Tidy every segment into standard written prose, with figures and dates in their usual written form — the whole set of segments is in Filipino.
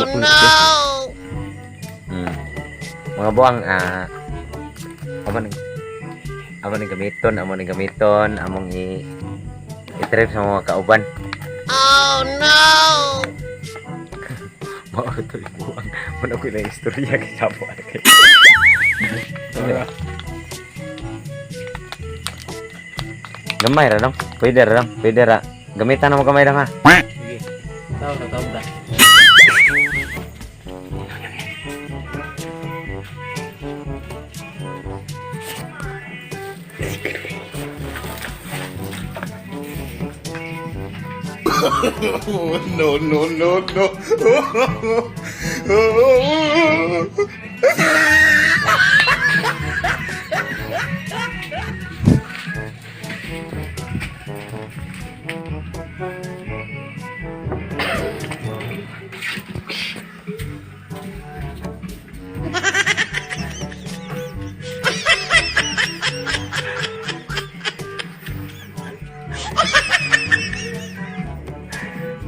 no! Mga buang amo ning gamiton, among i-trip sa mga kauban. Oh no! Mao to buang. Muna ko na istorya kisapo kay. Gamay ra lang. Pwede ra. Gamitan na mo gamay lang ha. Sige. Taon na. No.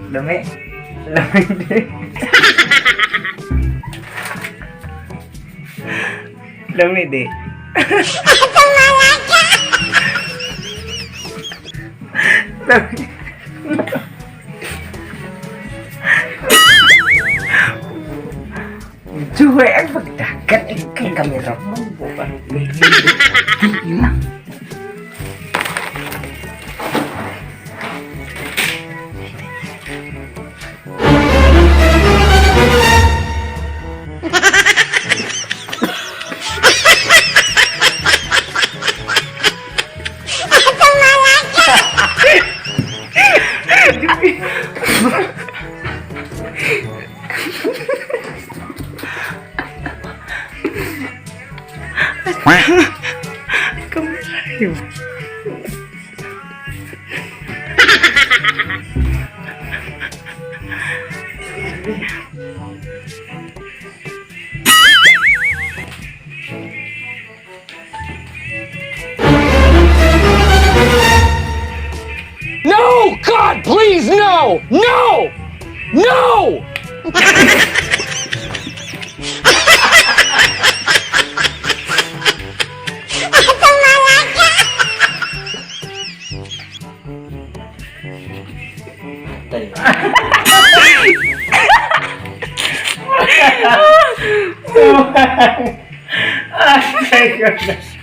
Dami. Dami di. Dami. Cuy ang pagdagat ikan kamera mo bukan. Hilang. No! God, please, no! No! No! Oh my goodness.